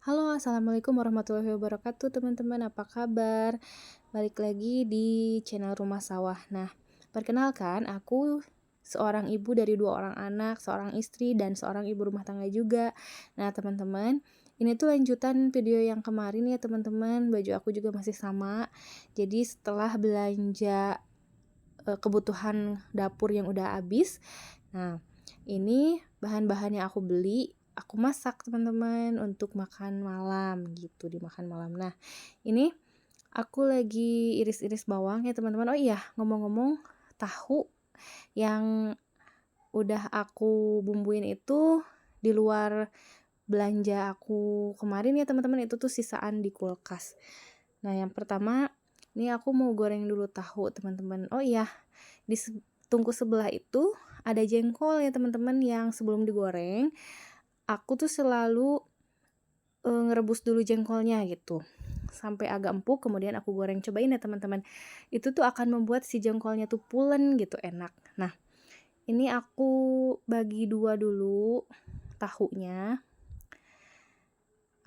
Halo, assalamualaikum warahmatullahi wabarakatuh, teman-teman. Apa kabar? Balik lagi di channel Rumah Sawah. Nah, perkenalkan, aku seorang ibu dari dua orang anak, seorang istri, dan seorang ibu rumah tangga juga. Nah, teman-teman, ini tuh lanjutan video yang kemarin ya, teman-teman. Baju aku juga masih sama. Jadi, setelah belanja kebutuhan dapur yang udah habis, nah, ini bahan-bahan yang aku beli, aku masak teman-teman untuk makan malam gitu, dimakan malam. Nah, ini aku lagi iris-iris bawang ya teman-teman. Oh iya, ngomong-ngomong, tahu yang udah aku bumbuin itu di luar belanja aku kemarin ya teman-teman, itu tuh sisaan di kulkas. Nah, yang pertama, ini aku mau goreng dulu tahu teman-teman. Oh iya, di tungku sebelah itu ada jengkol ya teman-teman yang sebelum digoreng, aku tuh selalu, ngerebus dulu jengkolnya gitu, sampai agak empuk kemudian aku goreng. Cobain ya teman-teman, itu tuh akan membuat si jengkolnya tuh pulen gitu, enak. Nah, ini aku bagi 2 dulu tahunya,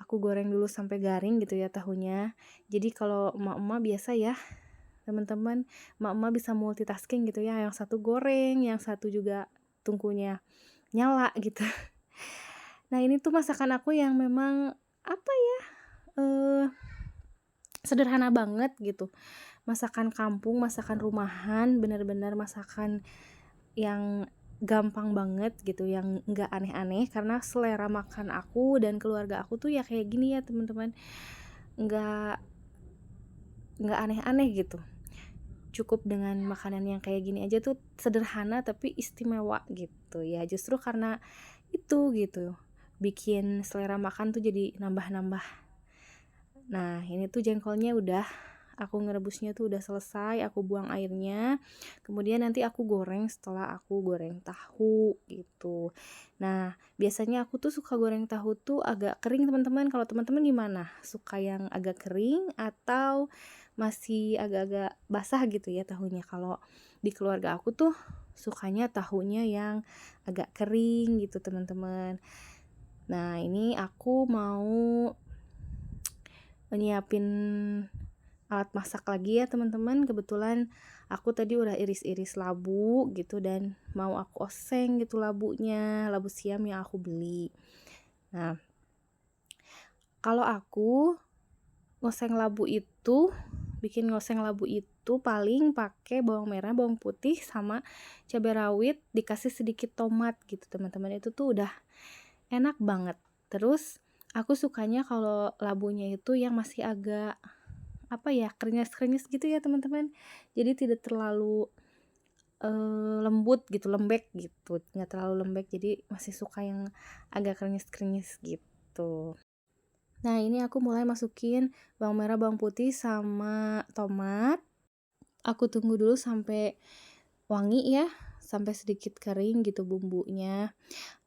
aku goreng dulu sampai garing gitu ya tahunya. Jadi kalau emak-emak biasa ya teman-teman, emak-emak bisa multitasking gitu ya, yang satu goreng, yang satu juga tungkunya nyala gitu. Nah, ini tuh masakan aku yang memang apa ya, eee, sederhana banget gitu. Masakan kampung, masakan rumahan, bener-bener masakan yang gampang banget gitu, yang nggak aneh-aneh, karena selera makan aku dan keluarga aku tuh ya kayak gini ya teman-teman, nggak nggak aneh-aneh gitu. Cukup dengan makanan yang kayak gini aja tuh sederhana tapi istimewa gitu ya. Justru karena itu gitu, bikin selera makan tuh jadi nambah-nambah. Nah, ini tuh jengkolnya udah aku ngerebusnya tuh udah selesai, aku buang airnya. Kemudian nanti aku goreng setelah aku goreng tahu gitu. Nah, biasanya aku tuh suka goreng tahu tuh agak kering, teman-teman. Kalau teman-teman gimana? Suka yang agak kering atau masih agak-agak basah gitu ya tahunya? Kalau di keluarga aku tuh sukanya tahunya yang agak kering gitu, teman-teman. Nah, ini aku mau nyiapin alat masak lagi ya teman-teman. Kebetulan aku tadi udah iris-iris labu gitu dan mau aku oseng gitu labunya, labu siam yang aku beli. Nah, kalau aku ngoseng labu itu, bikin ngoseng labu itu paling pakai bawang merah, bawang putih, sama cabai rawit, dikasih sedikit tomat gitu teman-teman. Itu tuh udah enak banget. Terus aku sukanya kalau labunya itu yang masih agak apa ya, krenyes-krenyes gitu ya teman-teman. Jadi tidak terlalu lembut gitu, lembek gitu, nggak terlalu lembek, jadi masih suka yang agak krenyes-krenyes gitu. Nah, ini aku mulai masukin bawang merah, bawang putih, sama tomat. Aku tunggu dulu sampai wangi ya, sampai sedikit kering gitu bumbunya.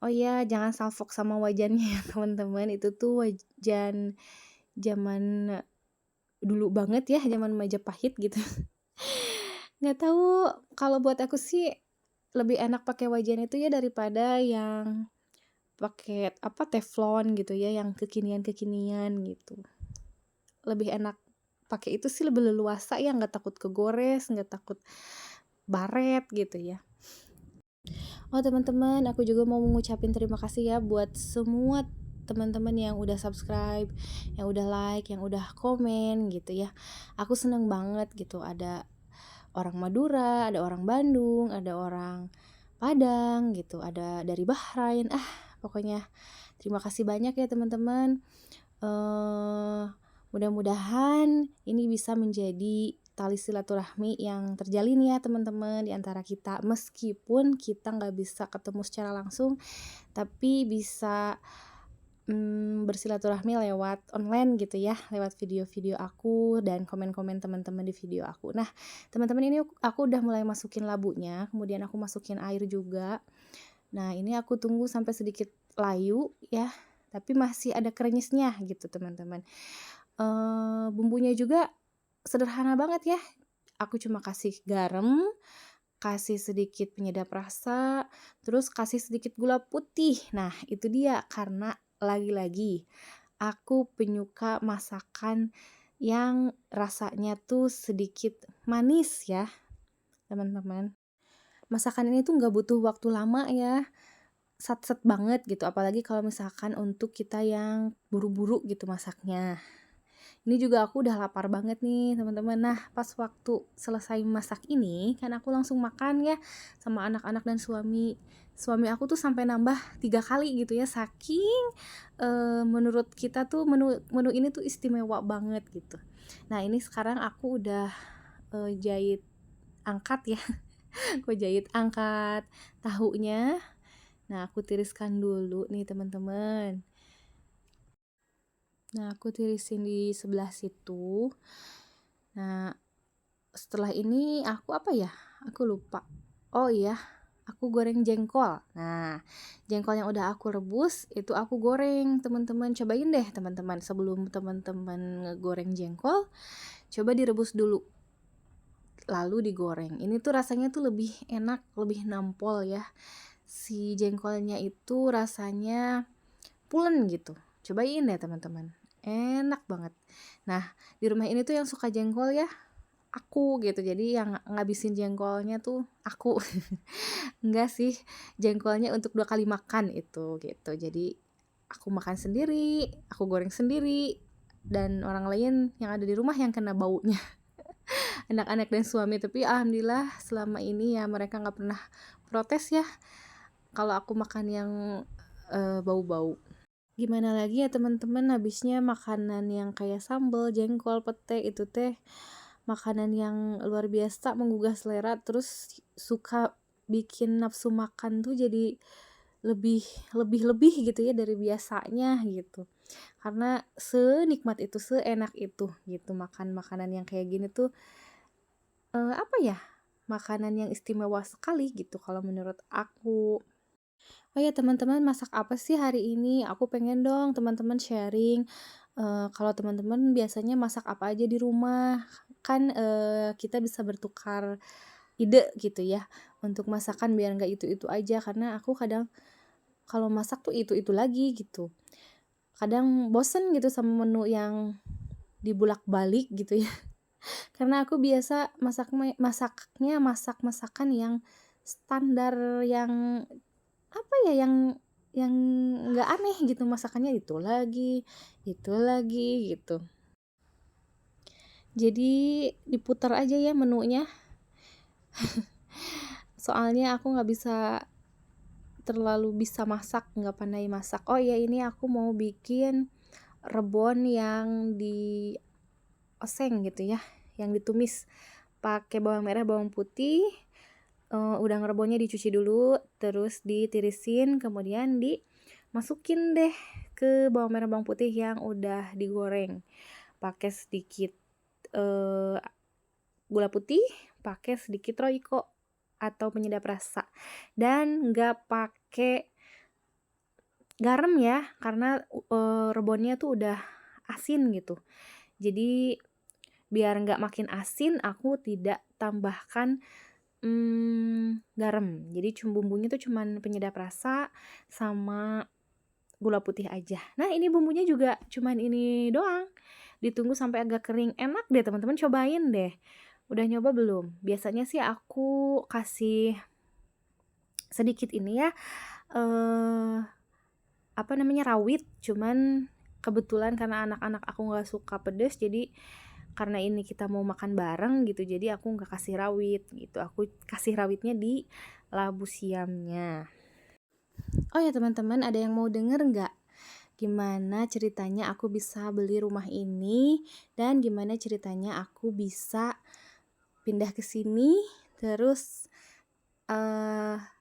Oh iya, jangan salfok sama wajannya ya teman-teman, itu tuh wajan zaman dulu banget ya, zaman Majapahit gitu. Nggak tahu, kalau buat aku sih lebih enak pakai wajan itu ya daripada yang pakai apa, teflon gitu ya, yang kekinian-kekinian gitu. Lebih enak pakai itu sih, lebih leluasa ya, nggak takut kegores, nggak takut baret gitu ya. Oh teman-teman, aku juga mau mengucapin terima kasih ya buat semua teman-teman yang udah subscribe, yang udah like, yang udah komen gitu ya. Aku seneng banget gitu, ada orang Madura, ada orang Bandung, ada orang Padang gitu, ada dari Bahrain. Pokoknya terima kasih banyak ya teman-teman. Mudah-mudahan ini bisa menjadi tali silaturahmi yang terjalin ya teman-teman di antara kita. Meskipun kita nggak bisa ketemu secara langsung, tapi bisa bersilaturahmi lewat online gitu ya, lewat video-video aku dan komen-komen teman-teman di video aku. Nah, teman-teman, ini aku udah mulai masukin labunya, kemudian aku masukin air juga. Nah, ini aku tunggu sampai sedikit layu ya, tapi masih ada krenyesnya gitu teman-teman. Bumbunya juga sederhana banget ya, aku cuma kasih garam, kasih sedikit penyedap rasa, terus kasih sedikit gula putih. Nah, itu dia, karena lagi-lagi aku penyuka masakan yang rasanya tuh sedikit manis ya, teman-teman. Masakan ini tuh nggak butuh waktu lama ya, sat-set banget gitu, apalagi kalau misalkan untuk kita yang buru-buru gitu masaknya. Ini juga aku udah lapar banget nih teman-teman. Nah, pas waktu selesai masak ini, kan aku langsung makan ya sama anak-anak dan suami. Suami aku tuh sampai nambah 3 kali gitu ya, saking menurut kita tuh menu menu ini tuh istimewa banget gitu. Nah, ini sekarang aku udah jahit angkat ya, aku jahit angkat tahunya. Nah, aku tiriskan dulu nih teman-teman. Nah, aku tirisin di sebelah situ. Nah, setelah ini aku apa ya? Aku lupa. Oh iya, aku goreng jengkol. Nah, jengkol yang udah aku rebus itu aku goreng, teman-teman. Cobain deh, teman-teman. Sebelum teman-teman ngegoreng jengkol, coba direbus dulu. Lalu digoreng. Ini tuh rasanya tuh lebih enak, lebih nampol ya. Si jengkolnya itu rasanya pulen gitu. Cobain deh, teman-teman. Enak banget. Nah, di rumah ini tuh yang suka jengkol ya aku gitu, jadi yang ngabisin jengkolnya tuh aku. Enggak sih, jengkolnya untuk 2 kali makan itu gitu. Jadi aku makan sendiri, aku goreng sendiri, dan orang lain yang ada di rumah yang kena baunya. Anak-anak dan suami, tapi alhamdulillah selama ini ya mereka nggak pernah protes ya kalau aku makan yang bau-bau. Gimana lagi ya teman-teman, habisnya makanan yang kayak sambal, jengkol, pete itu teh makanan yang luar biasa menggugah selera, terus suka bikin nafsu makan tuh jadi lebih lebih gitu ya dari biasanya gitu. Karena senikmat itu, seenak itu gitu makan makanan yang kayak gini tuh apa ya? Makanan yang istimewa sekali gitu kalau menurut aku. Oh ya teman-teman, masak apa sih hari ini? Aku pengen dong teman-teman sharing, kalau teman-teman biasanya masak apa aja di rumah? Kan, kita bisa bertukar ide gitu ya, untuk masakan biar nggak itu-itu aja, karena aku kadang kalau masak tuh itu-itu lagi gitu. Kadang bosen gitu sama menu yang dibulak-balik gitu ya, karena aku biasa masaknya masak masakan yang standar, yang apa ya, yang nggak aneh gitu masakannya, itu lagi gitu. Jadi diputar aja ya menunya, soalnya aku nggak terlalu bisa masak, nggak pandai masak. Oh ya, ini aku mau bikin rebon yang dioseng gitu ya, yang ditumis pakai bawang merah, bawang putih, udang rebonnya dicuci dulu, terus ditirisin, kemudian dimasukin deh ke bawang merah, bawang putih yang udah digoreng. Pakai sedikit gula putih, pakai sedikit roiko atau penyedap rasa, dan nggak pakai garam ya, karena rebonnya tuh udah asin gitu. Jadi biar nggak makin asin, aku tidak tambahkan garam. Jadi bumbunya tuh cuman penyedap rasa sama gula putih aja. Nah, ini bumbunya juga cuman ini doang. Ditunggu sampai agak kering. Enak deh teman-teman, cobain deh. Udah nyoba belum? Biasanya sih aku kasih sedikit ini ya, apa namanya, rawit. Cuman kebetulan karena anak-anak aku nggak suka pedes, jadi karena ini kita mau makan bareng gitu, jadi aku nggak kasih rawit gitu. Aku kasih rawitnya di labu siamnya. Oh ya teman-teman, ada yang mau denger nggak? Gimana ceritanya aku bisa beli rumah ini, dan gimana ceritanya aku bisa pindah ke sini, terus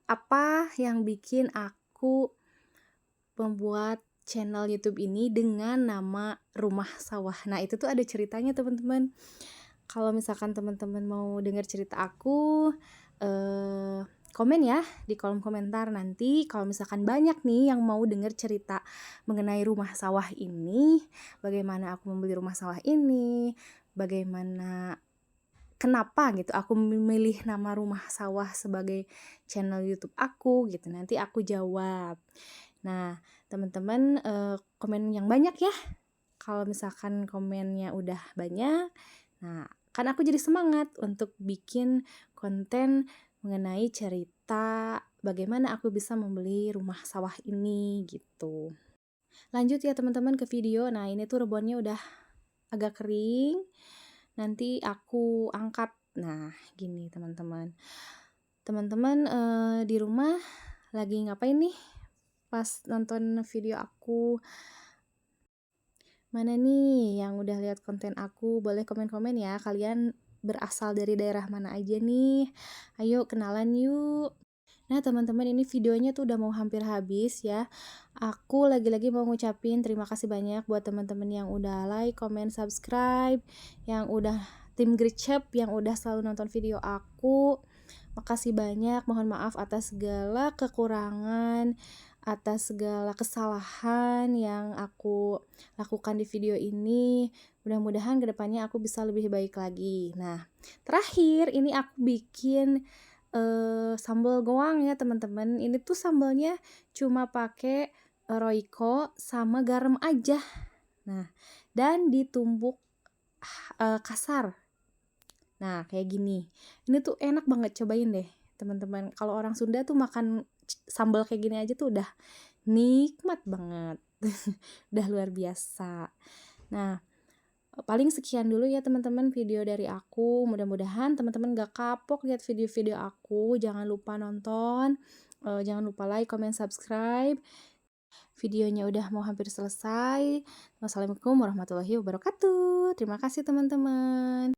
apa yang bikin aku membuat channel YouTube ini dengan nama Rumah Sawah. Nah, itu tuh ada ceritanya teman-teman. Kalau misalkan teman-teman mau dengar cerita aku, komen ya di kolom komentar nanti. Kalau misalkan banyak nih yang mau dengar cerita mengenai rumah sawah ini, bagaimana aku membeli rumah sawah ini, bagaimana kenapa gitu aku memilih nama Rumah Sawah sebagai channel YouTube aku gitu, nanti aku jawab. Nah, teman-teman, komen yang banyak ya. Kalau misalkan komennya udah banyak, nah kan aku jadi semangat untuk bikin konten mengenai cerita bagaimana aku bisa membeli rumah sawah ini gitu. Lanjut ya teman-teman ke video. Nah, ini tuh rebonnya udah agak kering. Nanti aku angkat. Nah, gini teman-teman. Teman-teman di rumah lagi ngapain nih pas nonton video aku? Mana nih yang udah lihat konten aku? Boleh komen-komen ya, kalian berasal dari daerah mana aja nih? Ayo kenalan yuk. Nah teman-teman, ini videonya tuh udah mau hampir habis ya. Aku lagi-lagi mau ngucapin terima kasih banyak buat teman-teman yang udah like, comment, subscribe, yang udah tim Gercep, yang udah selalu nonton video aku. Makasih banyak, mohon maaf atas segala kekurangan, atas segala kesalahan yang aku lakukan di video ini. Mudah-mudahan kedepannya aku bisa lebih baik lagi. Nah, terakhir ini aku bikin sambal goang ya teman-teman. Ini tuh sambalnya cuma pakai Royco sama garam aja. Nah, dan ditumbuk kasar. Nah, kayak gini. Ini tuh enak banget, cobain deh teman-teman. Kalau orang Sunda tuh makan sambal kayak gini aja tuh udah nikmat banget. Udah luar biasa. Nah, paling sekian dulu ya teman-teman video dari aku. Mudah-mudahan teman-teman gak kapok lihat video-video aku. Jangan lupa nonton, jangan lupa like, comment, subscribe. Videonya udah mau hampir selesai. Wassalamualaikum warahmatullahi wabarakatuh. Terima kasih teman-teman.